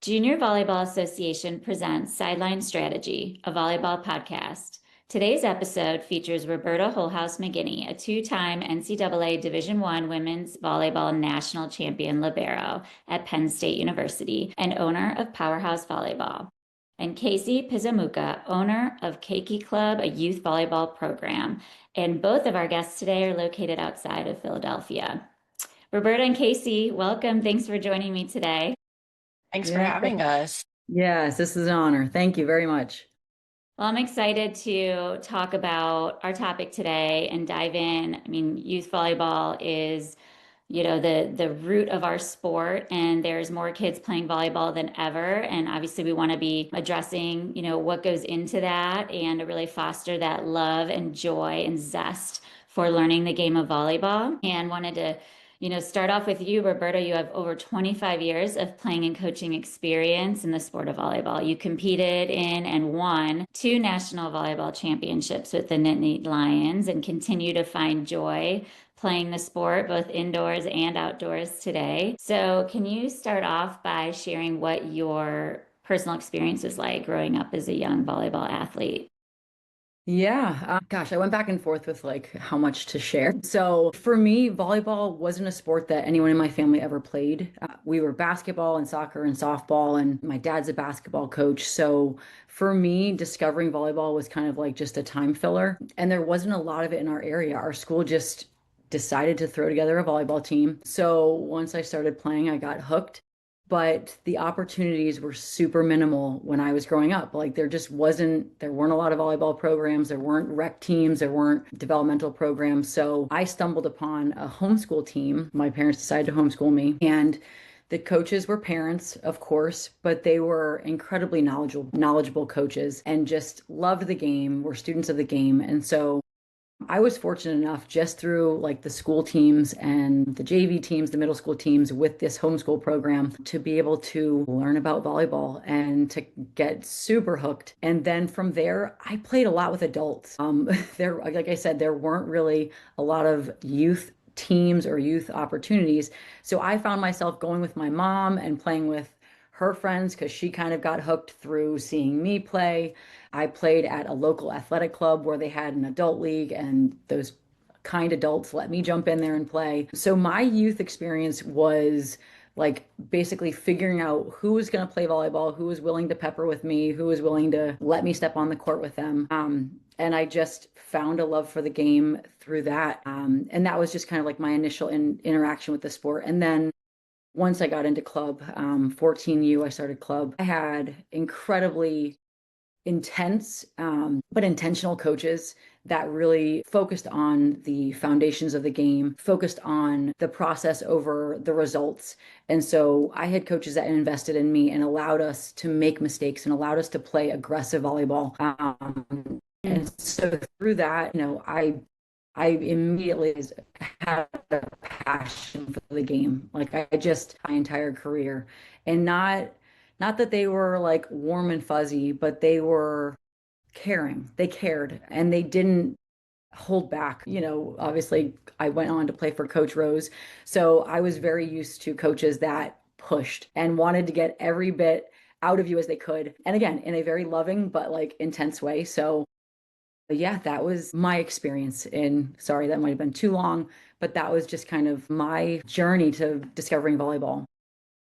Junior Volleyball Association presents Sideline Strategy, a volleyball podcast. Today's episode features Roberta Holehouse McGuiney, a two-time NCAA Division I women's volleyball national champion libero at Penn State University and owner of Powerhouse Volleyball, and Casey Pyszczymuka, owner of Keiki Club, a youth volleyball program. And both of our guests today are located outside of Philadelphia. Roberta and Casey, welcome. Thanks for joining me today. Thanks for having us. Yes, this is an honor. Thank you very much. Well, I'm excited to talk about our topic today and dive in. I mean, youth volleyball is, the root of our sport, and there's more kids playing volleyball than ever. And obviously, we want to be addressing, what goes into that and to really foster that love and joy and zest for learning the game of volleyball. And wanted to start off with you, Roberta. You have over 25 years of playing and coaching experience in the sport of volleyball. You competed in and won two national volleyball championships with the Nittany Lions and continue to find joy playing the sport both indoors and outdoors today. So can you start off by sharing what your personal experience was like growing up as a young volleyball athlete? Yeah, gosh, I went back and forth with like how much to share. So for me, volleyball wasn't a sport that anyone in my family ever played. We were basketball and soccer and softball, and my dad's a basketball coach. So for me, discovering volleyball was kind of like just a time filler. And there wasn't a lot of it in our area. Our school just decided to throw together a volleyball team. So once I started playing, I got hooked. But the opportunities were super minimal when I was growing up. Like there weren't a lot of volleyball programs, there weren't rec teams, there weren't developmental programs. So I stumbled upon a homeschool team. My parents decided to homeschool me, and the coaches were parents, of course, but they were incredibly knowledgeable coaches and just loved the game, were students of the game. And so I was fortunate enough just through like the school teams and the JV teams, the middle school teams with this homeschool program to be able to learn about volleyball and to get super hooked. And then from there, I played a lot with adults. Like I said, there weren't really a lot of youth teams or youth opportunities. So I found myself going with my mom and playing with her friends because she kind of got hooked through seeing me play. I played at a local athletic club where they had an adult league, and those kind adults let me jump in there and play. So my youth experience was like basically figuring out who was going to play volleyball, who was willing to pepper with me, who was willing to let me step on the court with them. And I just found a love for the game through that. And that was just kind of like my initial interaction with the sport. And then once I got into club, 14U, I started club. I had incredibly intense, but intentional coaches that really focused on the foundations of the game, focused on the process over the results. And so I had coaches that invested in me and allowed us to make mistakes and allowed us to play aggressive volleyball. And so through that, I immediately had a passion for the game. Like I just my entire career, and not that they were like warm and fuzzy, but they were caring. They cared and they didn't hold back. Obviously I went on to play for Coach Rose. So I was very used to coaches that pushed and wanted to get every bit out of you as they could. And again, in a very loving but like intense way. So yeah, that was my experience sorry, that might have been too long, but that was just kind of my journey to discovering volleyball.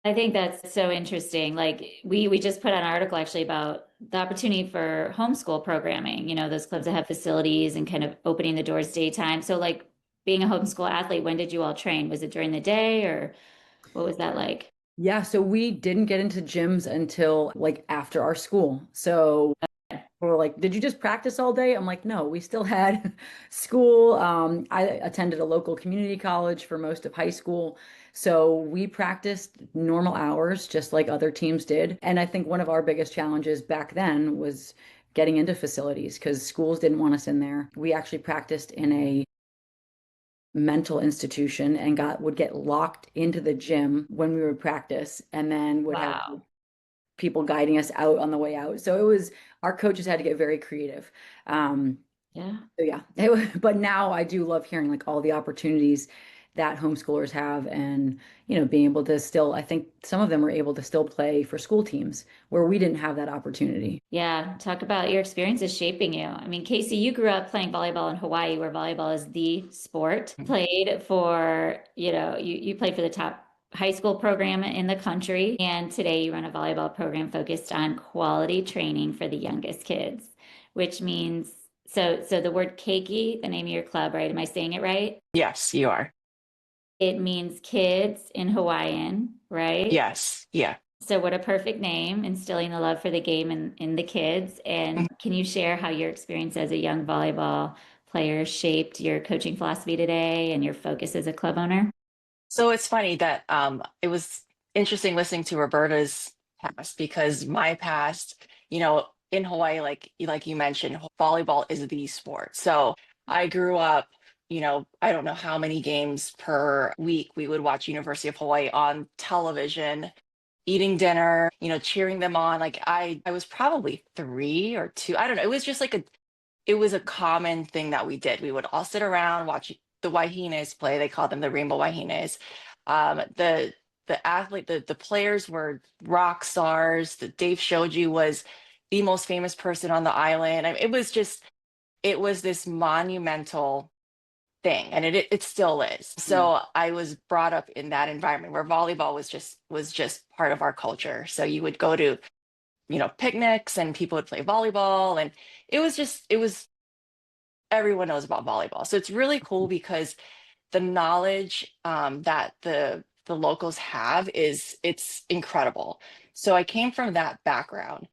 I think that's so interesting. Like we just put out an article actually about the opportunity for homeschool programming, those clubs that have facilities and kind of opening the doors daytime. So like being a homeschool athlete, when did you all train? Was it during the day or what was that like? Yeah, so we didn't get into gyms until like after our school. So we're like, did you just practice all day? I'm like, no, we still had school. I attended a local community college for most of high school. So we practiced normal hours, just like other teams did. And I think one of our biggest challenges back then was getting into facilities because schools didn't want us in there. We actually practiced in a mental institution and would get locked into the gym when we would practice and then would have people guiding us out on the way out. So our coaches had to get very creative. Yeah. So yeah, but now I do love hearing like all the opportunities that homeschoolers have, and being able to still, I think some of them were able to still play for school teams where we didn't have that opportunity. Yeah, talk about your experiences shaping you. I mean, Casey, you grew up playing volleyball in Hawaii, where volleyball is the sport. Played for, you played for the top high school program in the country, and today you run a volleyball program focused on quality training for the youngest kids, which means so the word keiki, the name of your club, right? Am I saying it right? Yes, you are. It means kids in Hawaiian, right? Yes. Yeah. So what a perfect name, instilling the love for the game in the kids. And can you share how your experience as a young volleyball player shaped your coaching philosophy today and your focus as a club owner? So it's funny that it was interesting listening to Roberta's past, because my past, in Hawaii, like you mentioned, volleyball is the sport. So I grew up, I don't know how many games per week we would watch University of Hawaii on television, eating dinner, cheering them on. Like I was probably 3 or 2. I don't know. It was just like it was a common thing that we did. We would all sit around, watch the Wahines play. They called them the Rainbow Wahines. The players were rock stars. The Dave Shoji was the most famous person on the island. I mean, it was this monumental thing, and it still is. So I was brought up in that environment where volleyball was just part of our culture. So you would go to picnics and people would play volleyball, and it was everyone knows about volleyball. So it's really cool because the knowledge that the locals have it's incredible. So I came from that background.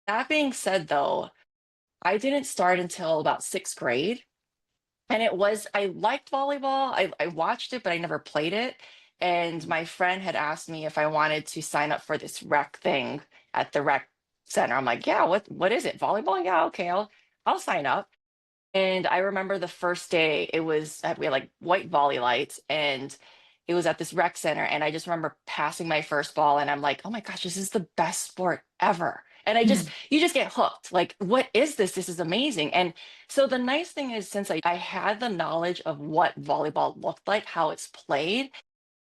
That being said, though, I didn't start until about 6th grade. And I liked volleyball. I watched it, but I never played it. And my friend had asked me if I wanted to sign up for this rec thing at the rec center. I'm like, yeah, what is it? Volleyball? Yeah, okay, I'll sign up. And I remember the first day, we had like white volley lights, and it was at this rec center. And I just remember passing my first ball, and I'm like, oh my gosh, this is the best sport ever. And you just get hooked. Like, what is this? This is amazing. And so the nice thing is, since I had the knowledge of what volleyball looked like, how it's played,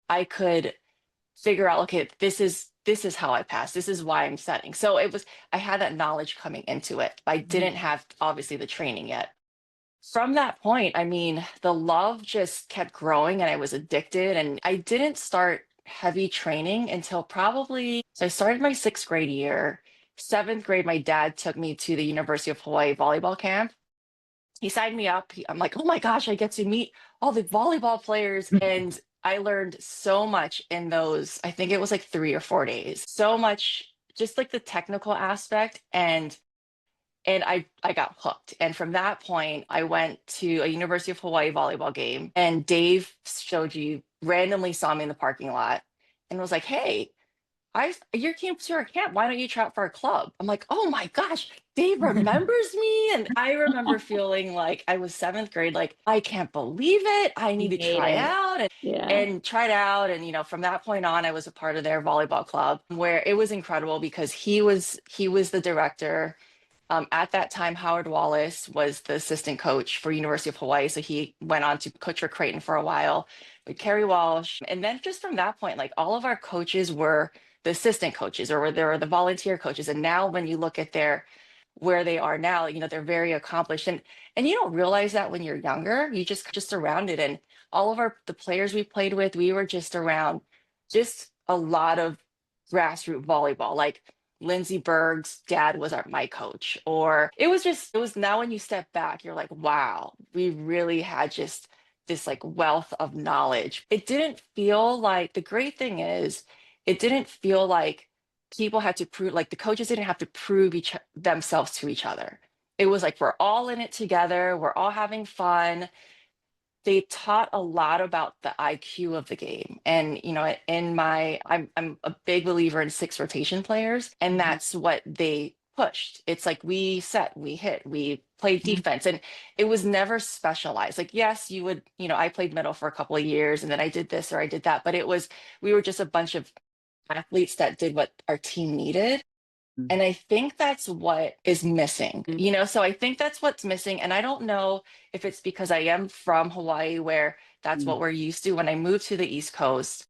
I could figure out, okay, this is how I pass. This is why I'm setting. So I had that knowledge coming into it. I didn't have obviously the training yet. From that point, I mean, the love just kept growing and I was addicted. And I didn't start heavy training until so I started my 6th grade year. 7th grade, my dad took me to the University of Hawaii volleyball camp. He signed me up. I'm like, oh my gosh, I get to meet all the volleyball players. And I learned so much in those, I think it was like 3 or 4 days. So much, just like the technical aspect. And I got hooked. And from that point, I went to a University of Hawaii volleyball game, and Dave Shoji randomly saw me in the parking lot and was like, "Hey, your camp's here at camp. Why don't you try out for our club?" I'm like, "Oh my gosh, Dave remembers me." And I remember feeling like I was 7th grade, like, I can't believe it. I need You to made try it. out Yeah. and tried out. And from that point on, I was a part of their volleyball club, where it was incredible because he was the director. At that time, Howard Wallace was the assistant coach for University of Hawaii. So he went on to coach for Creighton for a while with Kerry Walsh. And then just from that point, like, all of our coaches were the assistant coaches, or they were the volunteer coaches. And now when you look at where they are now, they're very accomplished. And you don't realize that when you're younger, you just surrounded. And all of the players we played with, we were just around just a lot of grassroots volleyball. Like, Lindsey Berg's dad was my coach. Or it was now when you step back, you're like, wow, we really had just this like wealth of knowledge. It didn't feel like, the great thing is, it didn't feel like people had to prove, like, the coaches didn't have to prove themselves to each other. It was like, we're all in it together, we're all having fun. They taught a lot about the IQ of the game. And I'm a big believer in 6 rotation players, and that's what they pushed. It's like, we set, we hit, we played defense, and it was never specialized. Like, yes, I played middle for a couple of years, and then I did this or I did that, but we were just a bunch of athletes that did what our team needed. And I think that's what is missing. So I think that's what's missing. And I don't know if it's because I am from Hawaii, where That's what we're used to. When I moved to the East Coast,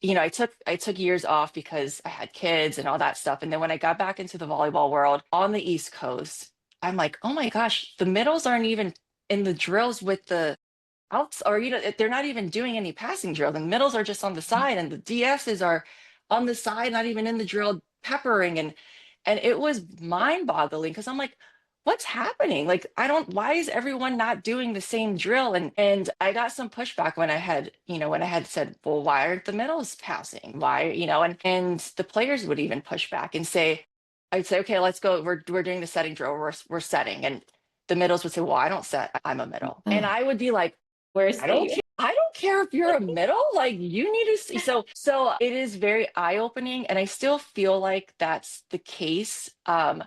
I took years off because I had kids and all that stuff. And then when I got back into the volleyball world on the East Coast, I'm like, oh my gosh, the middles aren't even in the drills with the outs, or they're not even doing any passing drill. The middles are just on the side, and the DSs are on the side, not even in the drill, peppering. And it was mind-boggling because I'm like, what's happening? Like, I don't, why is everyone not doing the same drill? And I got some pushback when I had said, well, why aren't the middles passing? Why, and the players would even push back and say, I'd say, okay, let's go. We're doing the setting drill. We're setting. And the middles would say, well, I don't set, I'm a middle. And I would be like, Where's the I don't care if you're a middle, like you need to see. So it is very eye-opening, and I still feel like that's the case. And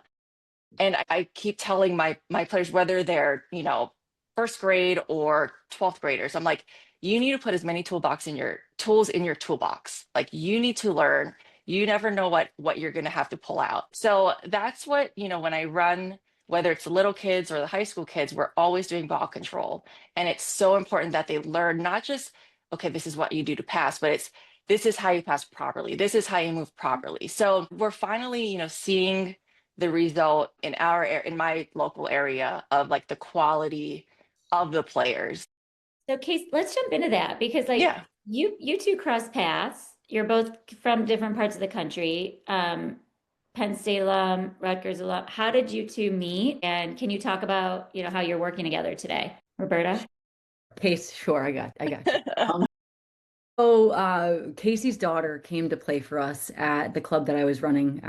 I keep telling my players, whether they're, first grade or 12th graders, I'm like, you need to put as many tools in your toolbox. Like you need to learn. You never know what you're gonna have to pull out. So that's what, when I run, whether it's the little kids or the high school kids, we're always doing ball control. And it's so important that they learn not just, okay, this is what you do to pass, but this is how you pass properly. This is how you move properly. So we're finally, seeing the result in my local area of like the quality of the players. So, Case, let's jump into that because, like, Yeah. you two cross paths. You're both from different parts of the country. Penn State alum, Rutgers alum. How did you two meet? And can you talk about, how you're working together today, Roberta? Case, sure, I got you. So Casey's daughter came to play for us at the club that I was running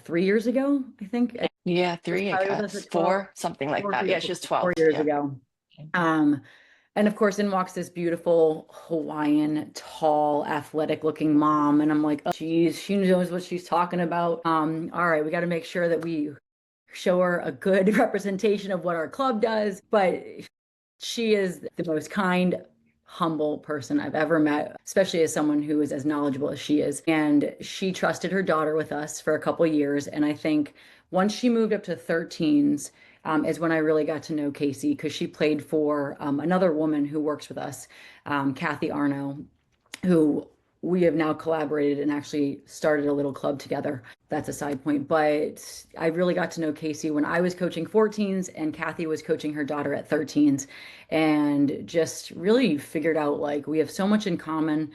3 years ago, I think. Yeah, Was 3, I probably with us guess at 12, 4, something like that. Yeah, 4 she was four 12. years Yeah. ago. Um, and of course, in walks this beautiful Hawaiian, tall, athletic-looking mom, and I'm like, oh, geez, she knows what she's talking about. All right, we got to make sure that we show her a good representation of what our club does. But she is the most kind, humble person I've ever met, especially as someone who is as knowledgeable as she is. And she trusted her daughter with us for a couple of years. And I think once she moved up to 13s, is when I really got to know Casey because she played for another woman who works with us, Kathy Arno, who we have now collaborated and actually started a little club together. That's a side point. But I really got to know Casey when I was coaching 14s and Kathy was coaching her daughter at 13s, and just really figured out like we have so much in common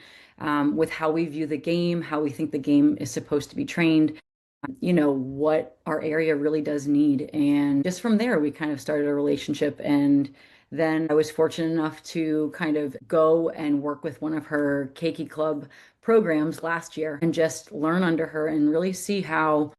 with how we view the game, how we think the game is supposed to be trained, what our area really does need. And just from there, we kind of started a relationship. And then I was fortunate enough to kind of go and work with one of her Keiki Club programs last year and just learn under her and really see how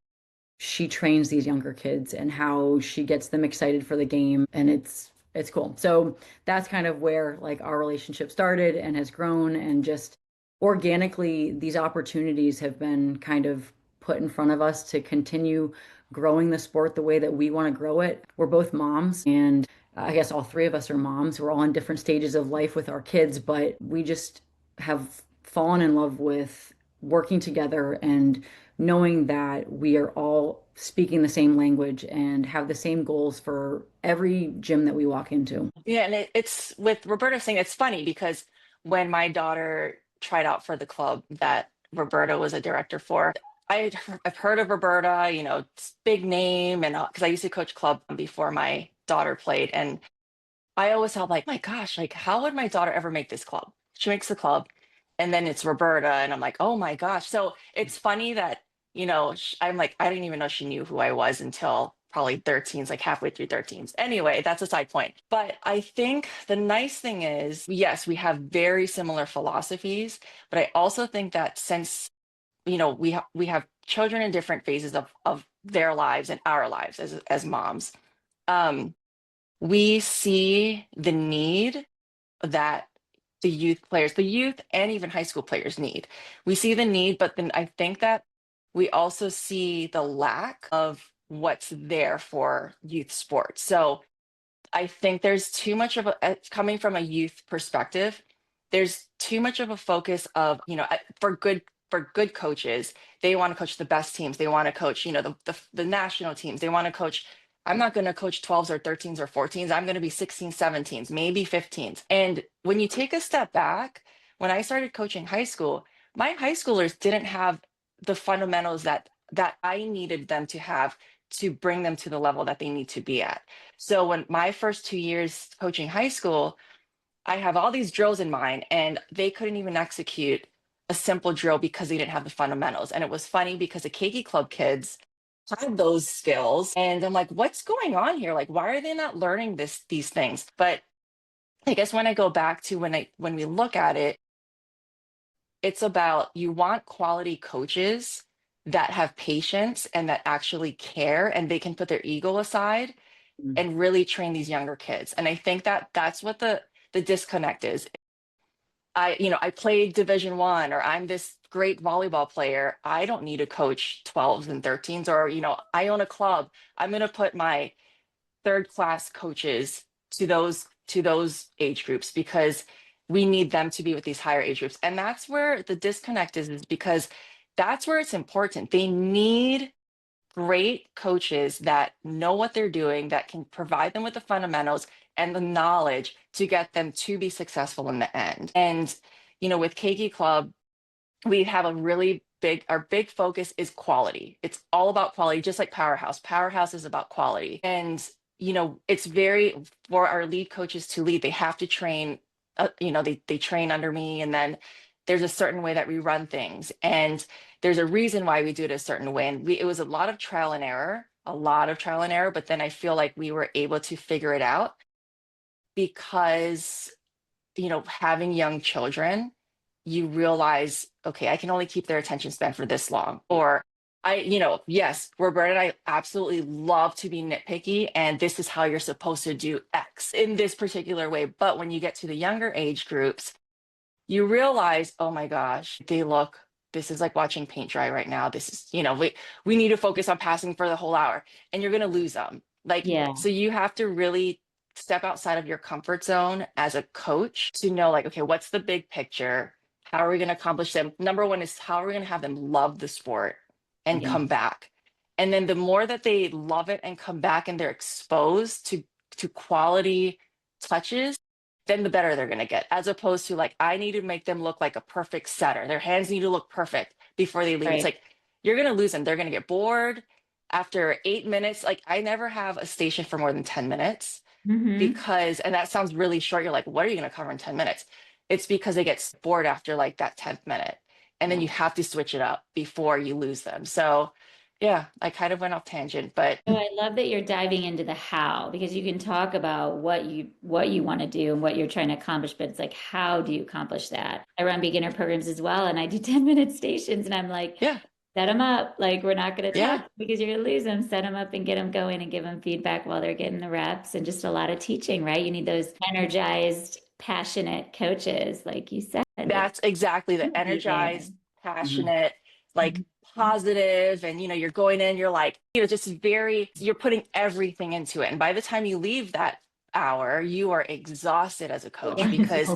she trains these younger kids and how she gets them excited for the game. And it's cool. So that's kind of where like our relationship started and has grown, and just organically these opportunities have been kind of put in front of us to continue growing the sport the way that we want to grow it. We're both moms, and I guess all three of us are moms. We're all in different stages of life with our kids, but we just have fallen in love with working together and knowing that we are all speaking the same language and have the same goals for every gym that we walk into. Yeah, and it's with Roberta saying, it's funny because when my daughter tried out for the club that Roberta was a director for, I've heard of Roberta, it's big name, and because I used to coach club before my daughter played, and I always felt like, my gosh, like how would my daughter ever make this club? She makes the club, and then it's Roberta, and I'm like, oh my gosh. So it's funny that, I'm like, I didn't even know she knew who I was until probably 13s, like halfway through 13s. Anyway, that's a side point. But I think the nice thing is, yes, we have very similar philosophies, but I also think that since, we have children in different phases of their lives and our lives as moms, we see the need that the youth and even high school players need. We see the need, but then I think that we also see the lack of what's there for youth sports. So I think there's too much of coming from a youth perspective, there's too much of a focus of, for good coaches, they want to coach the best teams. They want to coach, the national teams. They want to coach I'm not going to coach 12s or 13s or 14s. I'm going to be 16s, 17s, maybe 15s. And when you take a step back, when I started coaching high school, my high schoolers didn't have the fundamentals that I needed them to have to bring them to the level that they need to be at. So when my first 2 years coaching high school, I have all these drills in mind and they couldn't even execute a simple drill because they didn't have the fundamentals. And it was funny because the Keiki Club kids had those skills and I'm like, what's going on here? Like, why are they not learning these things? But I guess when I go back to when we look at it, it's about you want quality coaches that have patience and that actually care and they can put their ego aside Mm. and really train these younger kids. And I think that that's what the disconnect is. I played Division 1 or I'm this great volleyball player. I don't need to coach 12s and 13s or, I own a club. I'm going to put my third class coaches to those age groups because we need them to be with these higher age groups. And that's where the disconnect is because that's where it's important. They need great coaches that know what they're doing, that can provide them with the fundamentals and the knowledge to get them to be successful in the end. And, with Keiki Club, we have our big focus is quality. It's all about quality, just like Powerhouse. Powerhouse is about quality. And, it's very for our lead coaches to lead, they have to train, they train under me. And then there's a certain way that we run things. And there's a reason why we do it a certain way. And it was a lot of trial and error, a lot of trial and error. But then I feel like we were able to figure it out because having young children, you realize, okay, I can only keep their attention span for this long. Or yes, Roberta and I absolutely love to be nitpicky, and this is how you're supposed to do X in this particular way. But when you get to the younger age groups, you realize, oh my gosh, this is like watching paint dry right now. This is, we need to focus on passing for the whole hour, and you're going to lose them. Like, Yeah. so you have to really step outside of your comfort zone as a coach to know, like, okay, what's the big picture? How are we going to accomplish them? Number one is how are we going to have them love the sport and Yeah. come back? And then the more that they love it and come back and they're exposed to quality touches, then the better they're going to get, as opposed to like, I need to make them look like a perfect setter. Their hands need to look perfect before they leave. It's Right. like, you're going to lose them. They're going to get bored after 8 minutes. Like, I never have a station for more than 10 minutes Hmm. because, and that sounds really short. You're like, what are you going to cover in 10 minutes? It's because they get bored after like that 10th minute. And then Yeah. you have to switch it up before you lose them. So, yeah, I kind of went off tangent, but So I love that you're diving into the how because you can talk about what you want to do and what you're trying to accomplish, but it's like how do you accomplish that? I run beginner programs as well, and I do 10-minute stations, and I'm like, yeah, set them up. Like we're not going to yeah. talk because you're going to lose them. Set them up and get them going and give them feedback while they're getting the reps, and just a lot of teaching, right? You need those energized, passionate coaches, like you said. Like That's exactly the be there. energized, Mhm. passionate, like Mhm. positive, and you're going in, you're like, just you're putting everything into it. And by the time you leave that hour, you are exhausted as a coach because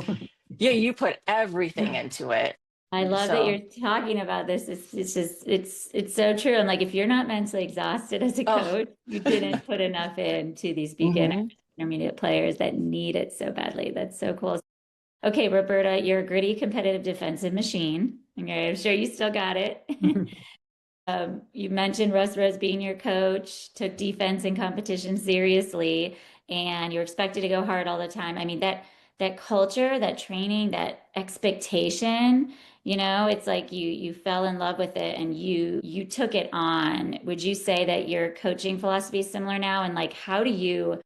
yeah, you put everything into it. I love that So, you're talking about this. It's just it's so true. And like if you're not mentally exhausted as a oh, coach, you didn't put enough into these beginner mhm. intermediate players that need it so badly. That's so cool. Okay, Roberta, you're a gritty, competitive defensive machine. Okay, I'm sure you still got it. You mentioned Russ Rose being your coach, took defense and competition seriously, and you're expected to go hard all the time. I mean, that culture, that training, that expectation, it's like you fell in love with it and you took it on. Would you say that your coaching philosophy is similar now? And like, how do you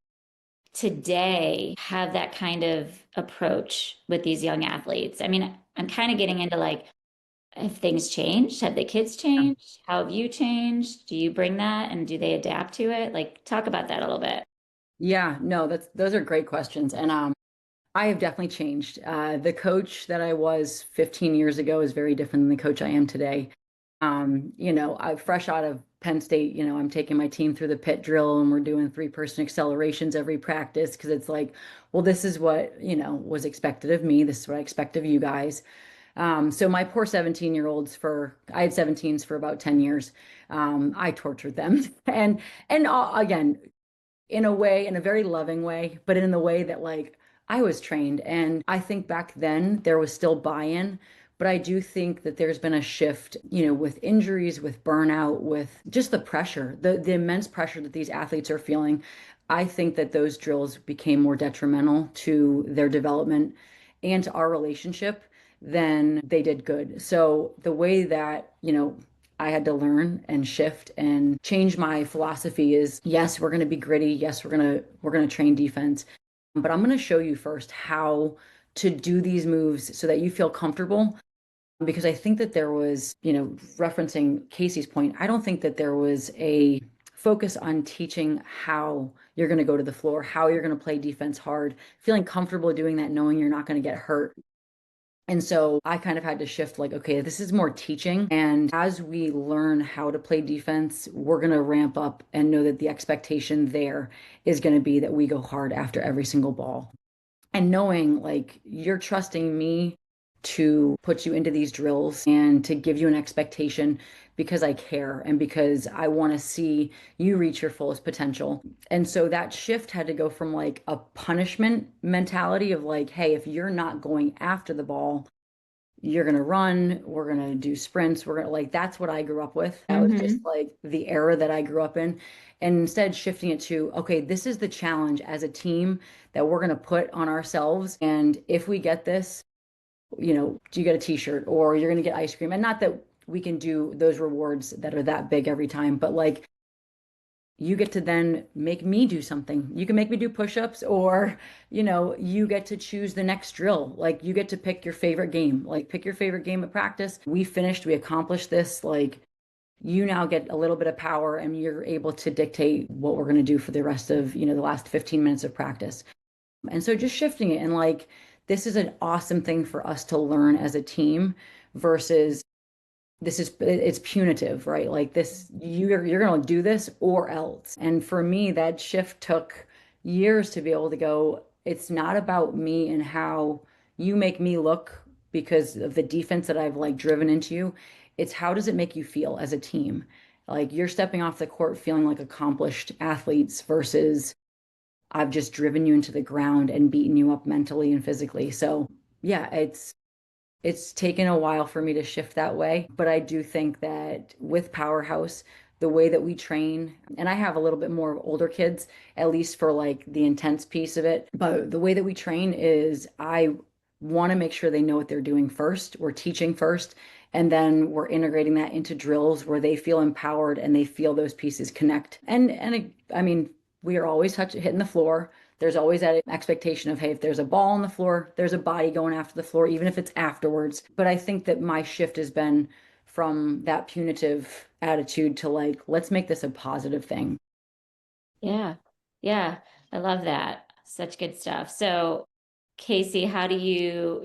today have that kind of approach with these young athletes? I mean, I'm kind of getting into like, have things changed? Have the kids changed? How have you changed? Do you bring that and do they adapt to it? Like, talk about that a little bit. Yeah, no, those are great questions. And I have definitely changed. The coach that I was 15 years ago is very different than the coach I am today. I'm fresh out of Penn State, I'm taking my team through the pit drill and we're doing 3-person accelerations every practice because it's like, well, this is what, was expected of me. This is what I expect of you guys. So my poor 17-year-olds I had 17s for about 10 years. I tortured them. And again, in a way, in a very loving way, but in the way that like I was trained. And I think back then there was still buy-in, but I do think that there's been a shift, with injuries, with burnout, with just the pressure, the immense pressure that these athletes are feeling. I think that those drills became more detrimental to their development and to our relationship than they did good. So the way that, I had to learn and shift and change my philosophy is yes, we're going to be gritty. Yes, we're going to train defense, but I'm going to show you first how to do these moves so that you feel comfortable. Because I think that there was, referencing Casey's point, I don't think that there was a focus on teaching how you're going to go to the floor, how you're going to play defense hard, feeling comfortable doing that, knowing you're not going to get hurt. And so I kind of had to shift like, okay, this is more teaching. And as we learn how to play defense, we're going to ramp up and know that the expectation there is going to be that we go hard after every single ball. And knowing like you're trusting me to put you into these drills and to give you an expectation because I care and because I want to see you reach your fullest potential. And so that shift had to go from like a punishment mentality of like, hey, if you're not going after the ball, you're going to run, we're going to do sprints, we're going to like, that's what I grew up with. That was just like the era that I grew up in. And instead shifting it to, okay, this is the challenge as a team that we're going to put on ourselves. And if we get this, do you get a t-shirt or you're going to get ice cream? And not that we can do those rewards that are that big every time, but like you get to then make me do something. You can make me do push-ups or, you get to choose the next drill. Like you get to pick your favorite game, like pick your favorite game at practice. We finished, we accomplished this. Like you now get a little bit of power and you're able to dictate what we're going to do for the rest of, the last 15 minutes of practice. And so just shifting it and like, this is an awesome thing for us to learn as a team versus it's punitive, right? Like this, you're going to do this or else. And for me, that shift took years to be able to go, it's not about me and how you make me look because of the defense that I've like driven into you. It's how does it make you feel as a team? Like you're stepping off the court feeling like accomplished athletes versus I've just driven you into the ground and beaten you up mentally and physically. So yeah, it's taken a while for me to shift that way, but I do think that with Powerhouse, the way that we train, and I have a little bit more older kids, at least for like the intense piece of it, but the way that we train is I want to make sure they know what they're doing first. We're teaching first, and then we're integrating that into drills where they feel empowered and they feel those pieces connect. And I mean, we are always hitting the floor. There's always that expectation of, hey, if there's a ball on the floor, there's a body going after the floor, even if it's afterwards. But I think that my shift has been from that punitive attitude to like, let's make this a positive thing. Yeah. Yeah. I love that. Such good stuff. So, Casey, how do you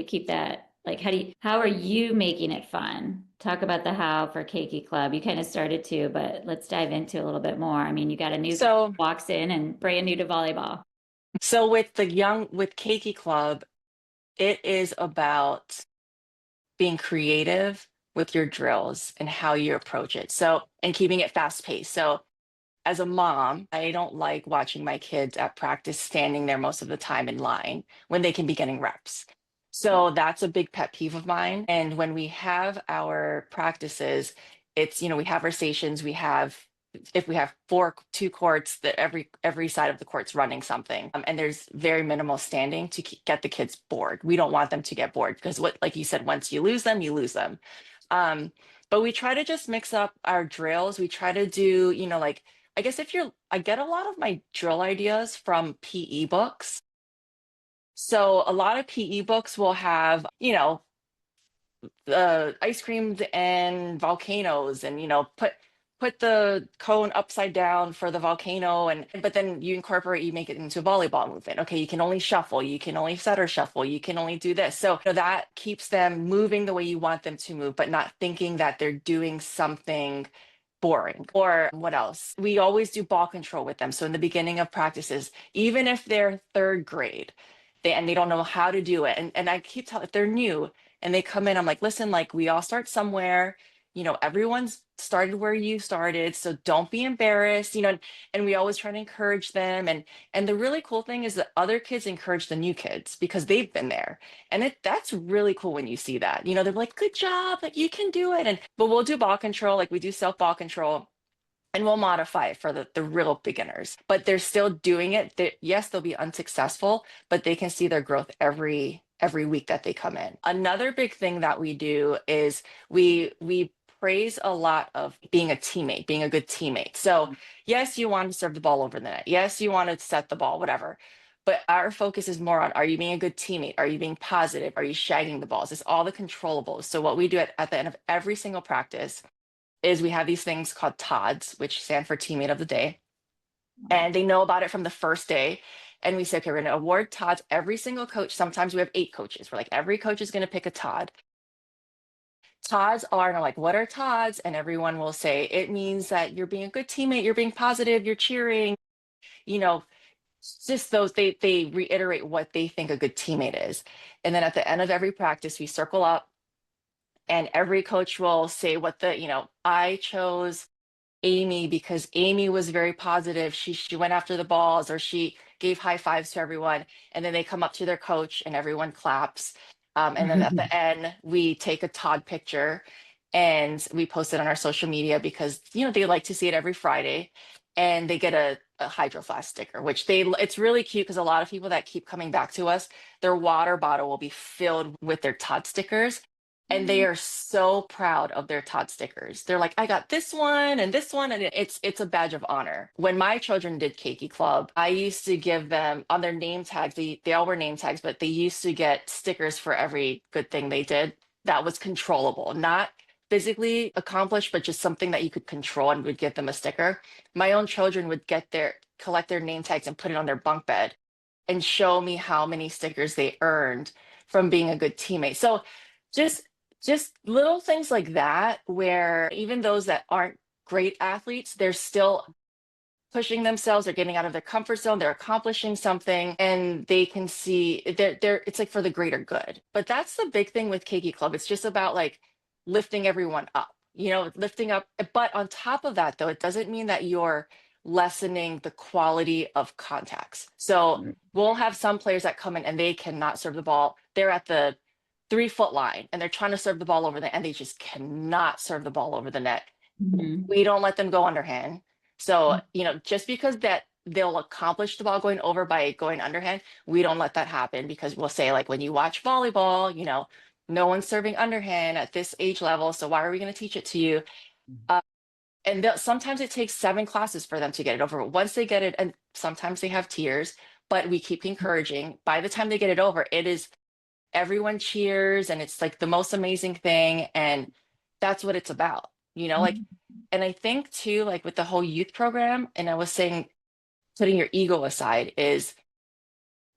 keep that? Like, how are you making it fun? Talk about the how for Keiki Club. You kind of started to, but let's dive into a little bit more. I mean, you got a new kid So, walks in and brand new to volleyball. so with Keiki Club, it is about being creative with your drills and how you approach it. So, and keeping it fast paced. So, as a mom, I don't like watching my kids at practice standing there most of the time in line when they can be getting reps. So that's a big pet peeve of mine. And when we have our practices, it's, we have our stations, if we have two courts, that every side of the court's running something. And there's very minimal standing to get the kids bored. We don't want them to get bored because like you said, once you lose them, you lose them. Um, but we try to just mix up our drills. We try to do, like, I guess I get a lot of my drill ideas from PE books. So a lot of PE books will have, ice creams and volcanoes and, put the cone upside down for the volcano. But then you make it into a volleyball movement. Okay, you can only shuffle, you can only setter shuffle, you can only do this. So that keeps them moving the way you want them to move, but not thinking that they're doing something boring. Or what else? We always do ball control with them. So in the beginning of practices, even if they're third grade, they don't know how to do it. And I keep telling if they're new and they come in, I'm like, listen, like we all start somewhere, everyone's started where you started, so don't be embarrassed, and we always try to encourage them. And the really cool thing is that other kids encourage the new kids because they've been there. And that's really cool when you see that. They're like, good job, like you can do it. But we'll do ball control, like we do self ball control, and we'll modify it for the real beginners, but they're still doing it. Yes, they'll be unsuccessful, but they can see their growth every week that they come in. Another big thing that we do is we praise a lot of being a teammate, being a good teammate. So yes, you want to serve the ball over the net. Yes, you want to set the ball, whatever. But our focus is more on, are you being a good teammate? Are you being positive? Are you shagging the balls? It's all the controllables. So what we do at the end of every single practice is we have these things called TODs, which stand for Teammate of the Day. And they know about it from the first day. And we say, okay, we're going to award TODs. Every single coach, sometimes we have 8 coaches. We're like, every coach is going to pick a TOD. TODs are, and I'm like, what are TODs? And everyone will say, it means that you're being a good teammate, you're being positive, you're cheering, you know, just those, they reiterate what they think a good teammate is. And then at the end of every practice, we circle up and every coach will say what I chose Amy because Amy was very positive. She went after the balls, or she gave high fives to everyone. And then they come up to their coach and everyone claps. And then at the end, we take a Todd picture and we post it on our social media because they like to see it every Friday, and they get a Hydro Flask sticker, which it's really cute because a lot of people that keep coming back to us, their water bottle will be filled with their Todd stickers. And they are so proud of their Todd stickers. They're like, I got this one and this one, and it's a badge of honor. When my children did Keiki Club, I used to give them on their name tags. They all were name tags, but they used to get stickers for every good thing they did that was controllable, not physically accomplished, but just something that you could control, and would give them a sticker. My own children would collect their name tags and put it on their bunk bed and show me how many stickers they earned from being a good teammate. So just little things like that, where even those that aren't great athletes, they're still pushing themselves, they're getting out of their comfort zone, they're accomplishing something, and they can see they're it's like for the greater good. But that's the big thing with Keiki Club. It's just about like lifting everyone up, lifting up. But on top of that, though, it doesn't mean that you're lessening the quality of contacts. So we'll have some players that come in and they cannot serve the ball. They're at the 3-foot line and they're trying to serve the ball over the, and they just cannot serve the ball over the net. We don't let them go underhand. So, just because that they'll accomplish the ball going over by going underhand, we don't let that happen, because we'll say, like, when you watch volleyball, no one's serving underhand at this age level. So why are we going to teach it to you? And sometimes it takes 7 classes for them to get it over. But once they get it, and sometimes they have tears, but we keep encouraging. By the time they get it over, it is everyone cheers, and it's like the most amazing thing. And that's what it's about, like, and I think too, like with the whole youth program, and I was saying, putting your ego aside, is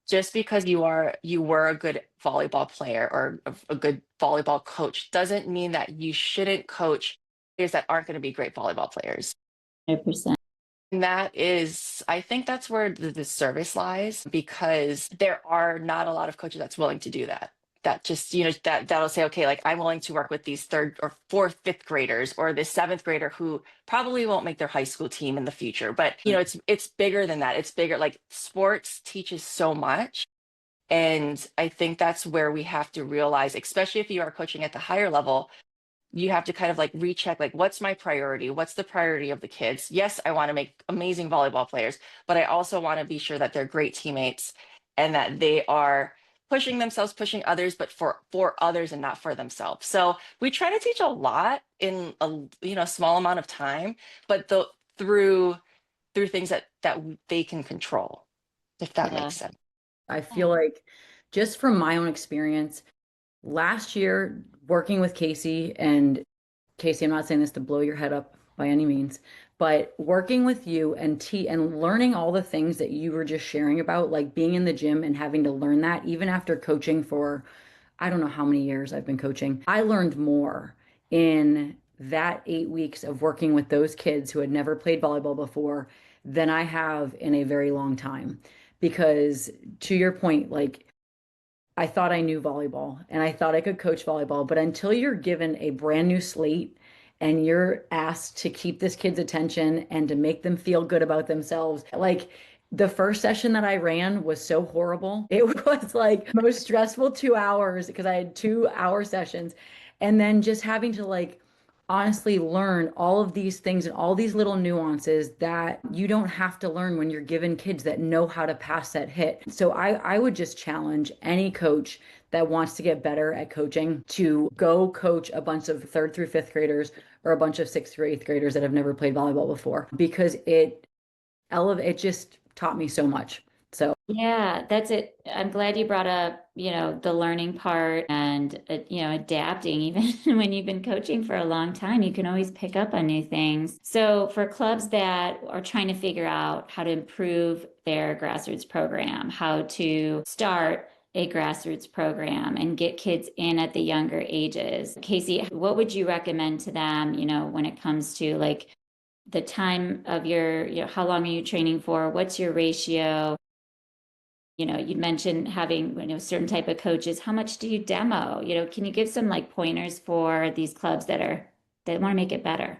just because you were a good volleyball player or a good volleyball coach doesn't mean that you shouldn't coach players that aren't going to be great volleyball players. 100%. And I think that's where the service lies, because there are not a lot of coaches that's willing to do that. That just, that'll say, okay, like, I'm willing to work with these 3rd or 4th, 5th graders, or this 7th grader who probably won't make their high school team in the future. But, it's bigger than that. It's bigger. Like, sports teaches so much. And I think that's where we have to realize, especially if you are coaching at the higher level, you have to kind of like recheck, like, what's my priority? What's the priority of the kids? Yes, I want to make amazing volleyball players, but I also want to be sure that they're great teammates and that they are pushing themselves, pushing others, but for others and not for themselves. So we try to teach a lot in a small amount of time, but through things that they can control, if that Yeah. makes sense. I feel like, just from my own experience, last year working with Casey, and Casey, I'm not saying this to blow your head up by any means, but working with you and learning all the things that you were just sharing about, like being in the gym and having to learn that, even after coaching for, I don't know how many years I've been coaching. I learned more in that 8 weeks of working with those kids who had never played volleyball before than I have in a very long time. Because, to your point, like, I thought I knew volleyball and I thought I could coach volleyball, but until you're given a brand new slate and you're asked to keep this kid's attention and to make them feel good about themselves. Like the first session that I ran was so horrible. It was like most stressful 2 hours because I had 2 hour sessions. And then just having to like honestly learn all of these things and all these little nuances that you don't have to learn when you're given kids that know how to pass that hit. So I would just challenge any coach that wants to get better at coaching to go coach a bunch of third through fifth graders or a bunch of sixth or eighth graders that have never played volleyball before because it just taught me so much. So Yeah, that's it. I'm glad you brought up, the learning part and, adapting. Even when you've been coaching for a long time, you can always pick up on new things. So for clubs that are trying to figure out how to improve their grassroots program, how to start a grassroots program and get kids in at the younger ages, Casey, what would you recommend to them, when it comes to like the time of your, how long are you training for? What's your ratio? You mentioned having, a certain type of coaches. How much do you demo? Can you give some like pointers for these clubs that want to make it better?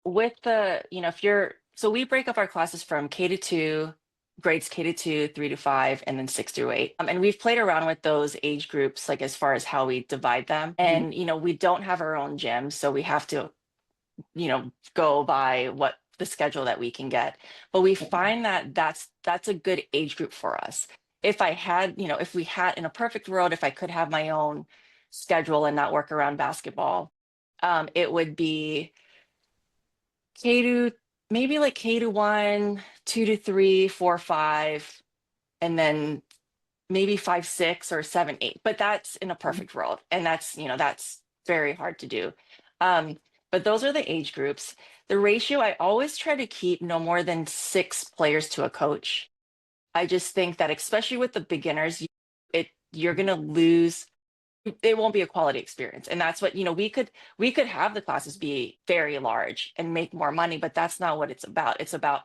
With the, if you're, so we break up our classes from K to 2, grades K to 2, 3 to 5, and then 6 through 8. And we've played around with those age groups, like as far as how we divide them. And, we don't have our own gym, so we have to, go by what the schedule that we can get. But we find that that's a good age group for us. If I had, if we had in a perfect world, if I could have my own schedule and not work around basketball, it would be K to maybe like K to 1, 2 to 3, 4, 5, and then maybe 5, 6, or 7, 8. But that's in a perfect world. And that's very hard to do. But those are the age groups. The ratio, I always try to keep no more than 6 players to a coach. I just think that especially with the beginners, you're gonna lose, it won't be a quality experience. And that's what, we could have the classes be very large and make more money, but that's not what it's about. It's about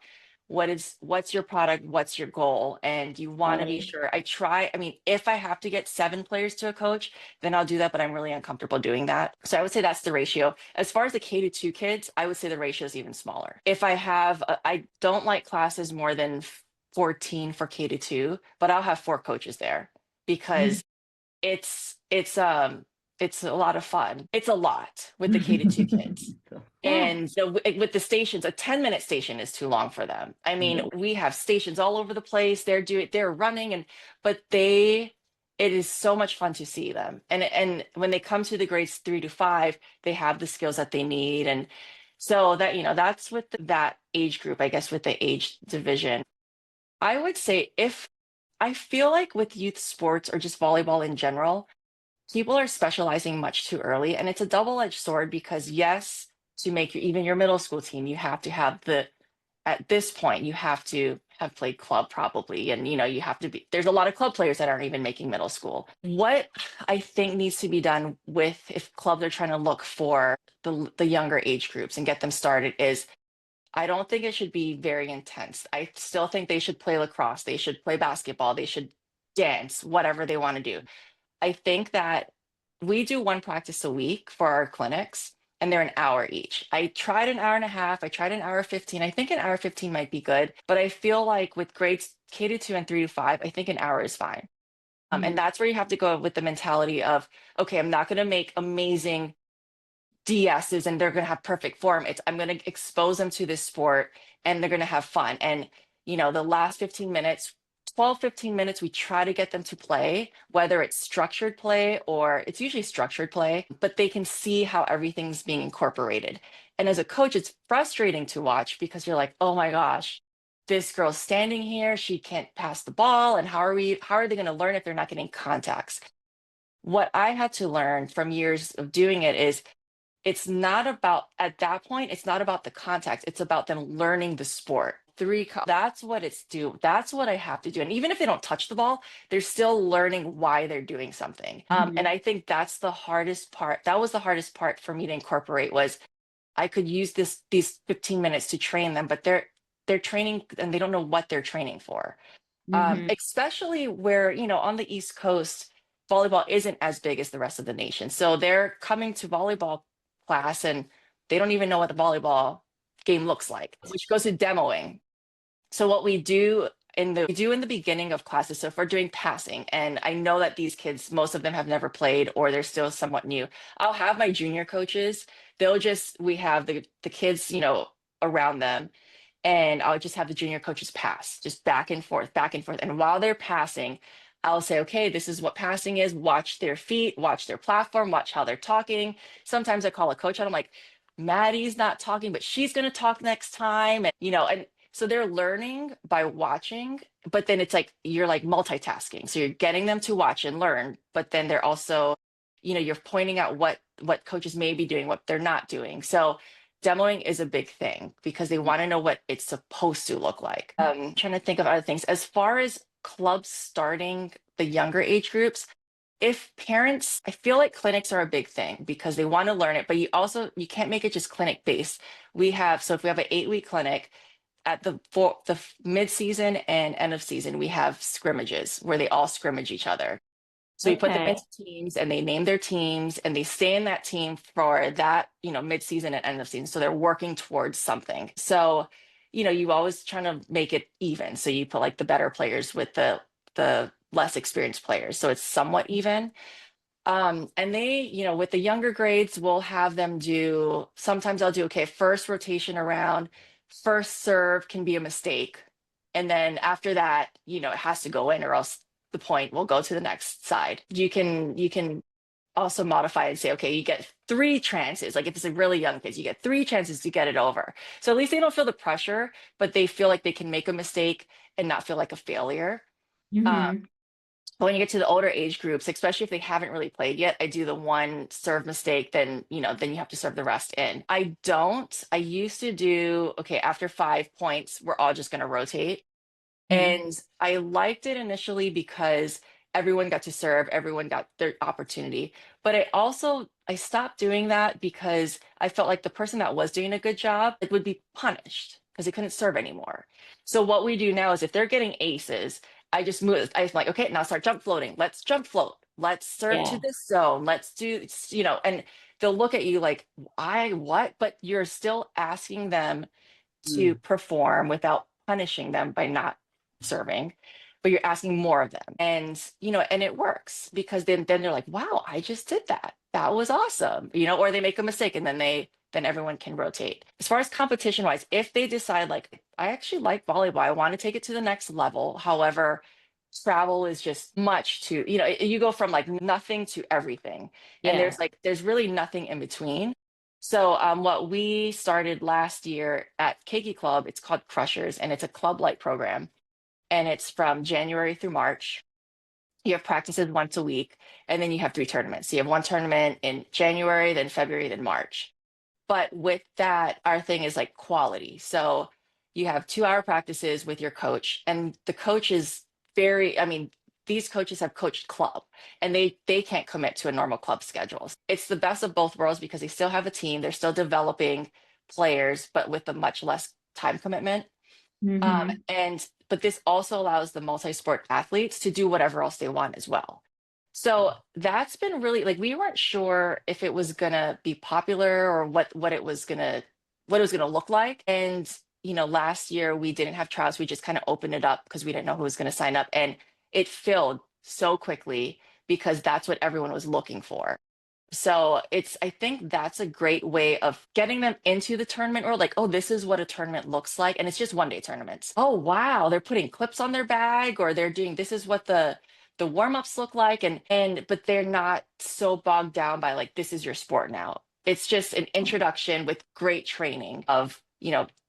what's your product, what's your goal, and you want to be sure. If I have to get 7 players to a coach, then I'll do that, but I'm really uncomfortable doing that. So I would say that's the ratio. As far as the K to 2 kids, I would say the ratio is even smaller. If I don't like classes more than 14 for K to 2, but I'll have 4 coaches there because it's a lot of fun. It's a lot with the K to 2 kids. Yeah. And so with the stations, a 10-minute station is too long for them. I mean, we have stations all over the place. They're running but it is so much fun to see them. And when they come to the grades 3 to 5, they have the skills that they need. And so that, that's with that age group, I guess, with the age division. I would say if I feel like with youth sports or just volleyball in general, people are specializing much too early. And it's a double-edged sword because yes, to make even your middle school team, you have to have at this point, you have to have played club probably. And, you have to there's a lot of club players that aren't even making middle school. What I think needs to be done if clubs are trying to look for the younger age groups and get them started is I don't think it should be very intense. I still think they should play lacrosse, they should play basketball, they should dance, whatever they want to do. I think that we do 1 practice a week for our clinics, and they're an hour each. I tried an hour and a half, I tried an hour 15. I think an hour 15 might be good, but I feel like with grades K to 2 and 3 to 5, I think an hour is fine. And that's where you have to go with the mentality of, okay, I'm not going to make amazing DSs and they're going to have perfect form. I'm going to expose them to this sport and they're going to have fun. And, the last 15 minutes, 12, 15 minutes, we try to get them to play, whether it's structured play or it's usually structured play, but they can see how everything's being incorporated. And as a coach, it's frustrating to watch because you're like, oh my gosh, this girl's standing here, she can't pass the ball. And how are they going to learn if they're not getting contacts? What I had to learn from years of doing it is it's not about, at that point, it's not about the contact. It's about them learning the sport. That's what that's what I have to do. And even if they don't touch the ball, they're still learning why they're doing something. And I think that's the hardest part. That was the hardest part for me to incorporate was I could use these 15 minutes to train them, but they're training and they don't know what they're training for. Especially where, on the East Coast, volleyball isn't as big as the rest of the nation. So they're coming to volleyball class and they don't even know what the volleyball game looks like, which goes to demoing. So what we do in the beginning of classes, so if we're doing passing, and I know that these kids, most of them have never played or they're still somewhat new, I'll have my junior coaches, we have the kids, around them, and I'll just have the junior coaches pass, just back and forth, back and forth. And while they're passing, I'll say, okay, this is what passing is. Watch their feet, watch their platform, watch how they're talking. Sometimes I call a coach out. I'm like, Maddie's not talking, but she's going to talk next time. And so they're learning by watching, but then it's like you're like multitasking. So you're getting them to watch and learn, but then they're also, you're pointing out what coaches may be doing, what they're not doing. So demoing is a big thing because they want to know what it's supposed to look like. Trying to think of other things. As far as clubs starting the younger age groups, if parents, I feel like clinics are a big thing because they want to learn it, but you can't make it just clinic based. So if we have an 8-week clinic, at for the mid-season and end of season, we have scrimmages where they all scrimmage each other. So we put them Okay. into teams and they name their teams and they stay in that team for that, mid-season and end of season. So they're working towards something. So, you always trying to make it even. So you put like the better players with the less experienced players. So it's somewhat even. And they, with the younger grades, we'll have them sometimes I'll do, okay, first rotation around, first serve can be a mistake. And then after that, it has to go in or else the point will go to the next side. You can also modify and say, okay, you get 3 chances. Like if it's a really young kids, you get 3 chances to get it over. So at least they don't feel the pressure, but they feel like they can make a mistake and not feel like a failure. Um, Hmm. but when you get to the older age groups, especially if they haven't really played yet, I do the one serve mistake, then you have to serve the rest in. I used to do, okay, after 5 points, we're all just going to rotate. And I liked it initially because everyone got to serve, everyone got their opportunity. But I stopped doing that because I felt like the person that was doing a good job, it would be punished because they couldn't serve anymore. So what we do now is if they're getting aces, I just move. I'm like, okay, now start jump floating. Let's jump float. Let's serve to Yeah. this zone. Let's do, and they'll look at you like, what? But you're still asking them to Mm. perform without punishing them by not serving, but you're asking more of them. And it works because then they're like, wow, I just did that. That was awesome. Or they make a mistake and then everyone can rotate. As far as competition wise, if they decide like, I actually like volleyball, I want to take it to the next level. However, travel is just much too, you go from like nothing to everything. And Yeah. there's really nothing in between. So what we started last year at Keiki Club, it's called Crushers, and it's a club-like program. And it's from January through March. You have practices once a week, and then you have 3 tournaments. So you have 1 tournament in January, then February, then March. But with that, our thing is like quality. So you have 2-hour practices with your coach, and the coach is I mean, these coaches have coached club and they can't commit to a normal club schedule. It's the best of both worlds because they still have a team, they're still developing players, but with a much less time commitment. Hmm. But this also allows the multi-sport athletes to do whatever else they want as well. So that's been really like we weren't sure if it was gonna be popular or what it was gonna look like. And last year we didn't have trials. We just kind of opened it up because we didn't know who was gonna sign up. And it filled so quickly because that's what everyone was looking for. So I think that's a great way of getting them into the tournament world. Like, oh, this is what a tournament looks like. And it's just 1-day tournaments. Oh, wow. They're putting clips on their bag or this is what the warm-ups look like. But they're not so bogged down by like, this is your sport now. It's just an introduction with great training of,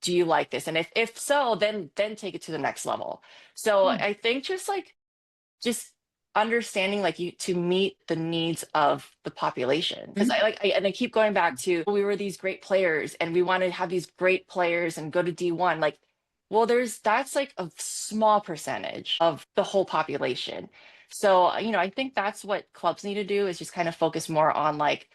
do you like this? And if so, then take it to the next level. So Yeah. I think just understanding like you to meet the needs of the population because I keep going back to we were these great players and we want to have these great players and go to D1 like well that's like a small percentage of the whole population. So I think that's what clubs need to do is just kind of focus more on like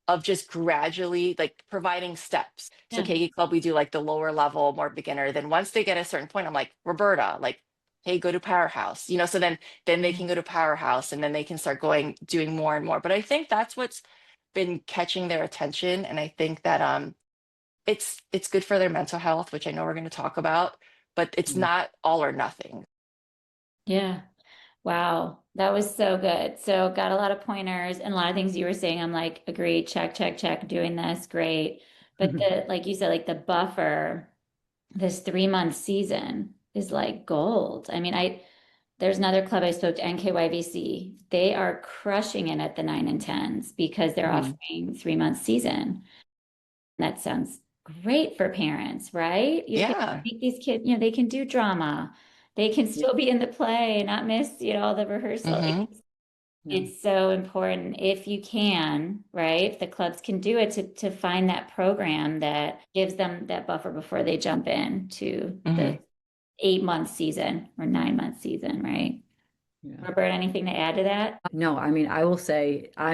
of just gradually like providing steps. So Yeah. Keiki Club, we do like the lower level, more beginner. Then once they get a certain point, I'm like, Roberta, like, hey, go to Powerhouse, so then they Yeah. can go to Powerhouse and then they can start doing more and more. But I think that's been catching their attention, and I think that it's good for their mental health, which I know we're going to talk about, but it's Yeah. not all or nothing. Yeah. Wow. That was so good. So got a lot of pointers and a lot of things you were saying. I'm like, agreed, check, check, check, doing this, great. But like you said, like the buffer, this 3 month season is like gold. I mean, there's another club I spoke to, NKYVC. They are crushing it at the 9 and 10s because they're Mhm. offering 3 month season. That sounds great for parents, right? You can Yeah. make these kids, they can do drama. They can Yeah. still be in the play and not miss, all the rehearsal. Hmm. Yeah. It's so important if you can, right? If the clubs can do it to find that program that gives them that buffer before they jump in to Hmm. the 8 month season or 9 month season, right? Yeah. Robert, anything to add to that? No, I mean, I will say I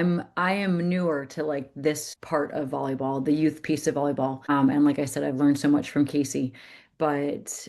am newer to like this part of volleyball, the youth piece of volleyball. And like I said, I've learned so much from Casey. But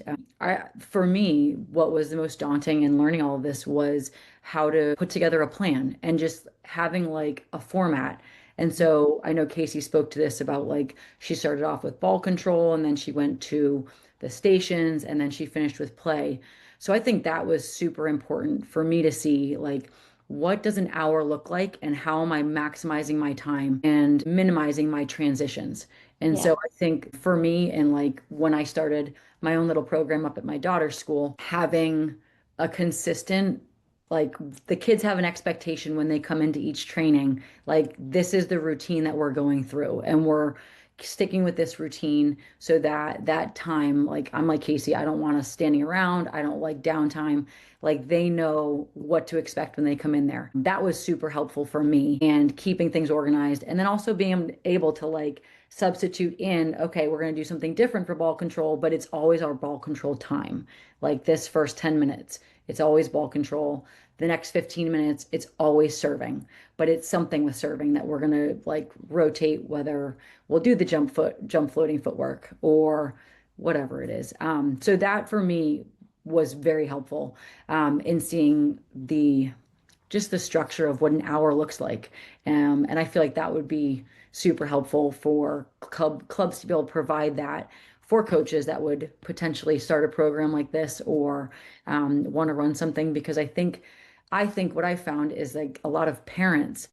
for me, what was the most daunting in learning all of this was how to put together a plan and just having like a format. And so I know Casey spoke to this about like she started off with ball control and then she went to the stations and then she finished with play. So I think that was super important for me to see like what does an hour look like and how am I maximizing my time and minimizing my transitions. And Yeah, so I think for me, and like when I started my own little program up at my daughter's school, having a consistent, like the kids have an expectation when they come into each training, like this is the routine that we're going through, and we're sticking with this routine so that that time, like I'm like Casey, I don't want us standing around. I don't like downtime. Like they know what to expect when they come in there. That was super helpful for me and keeping things organized. And then also being able to like substitute in, okay, we're going to do something different for ball control, but it's always our ball control time. Like this first 10 minutes, it's always ball control. The next 15 minutes, it's always serving, but it's something with serving that we're going to like rotate, whether we'll do the jump floating footwork or whatever it is. So that for me was very helpful in seeing the just the structure of what an hour looks like. And I feel like that would be super helpful for clubs to be able to provide that for coaches that would potentially start a program like this or want to run something because I think what I found is like a lot of parents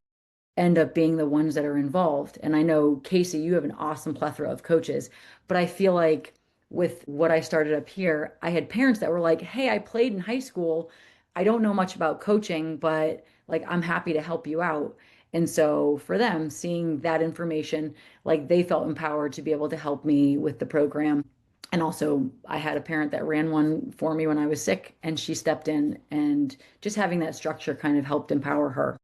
end up being the ones that are involved. And I know, Casey, you have an awesome plethora of coaches, but I feel like with what I started up here, I had parents that were like, hey, I played in high school. I don't know much about coaching, but like I'm happy to help you out. And so for them, seeing that information, like they felt empowered to be able to help me with the program. And also, I had a parent that ran one for me when I was sick, and she stepped in, and just having that structure kind of helped empower her.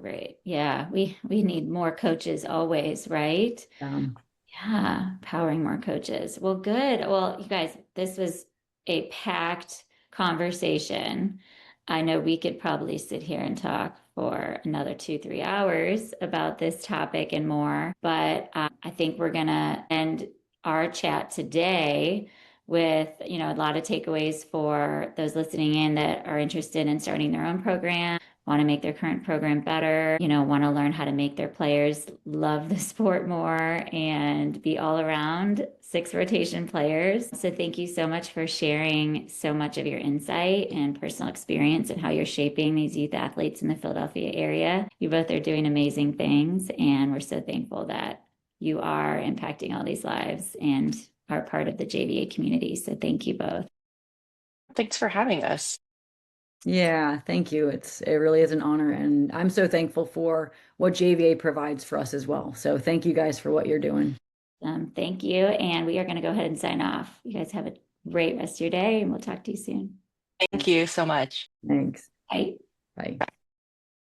great. Yeah, we need more coaches always, right? Um, Yeah, powering more coaches. Well, good. Well, you guys, this was a packed conversation. I know we could probably sit here and talk for another 2, 3 hours about this topic and more, but I think we're gonna end our chat today with, a lot of takeaways for those listening in that are interested in starting their own program, want to make their current program better, want to learn how to make their players love the sport more and be all around six rotation players. So thank you so much for sharing so much of your insight and personal experience and how you're shaping these youth athletes in the Philadelphia area. You both are doing amazing things, and we're so thankful that you are impacting all these lives and are part of the JVA community. So thank you both. Thanks for having us. Yeah, thank you. It really is an honor, and I'm so thankful for what JVA provides for us as well. So thank you guys for what you're doing. Thank you. And we are going to go ahead and sign off. You guys have a great rest of your day, and we'll talk to you soon. Thank you so much. Thanks. Bye. Bye.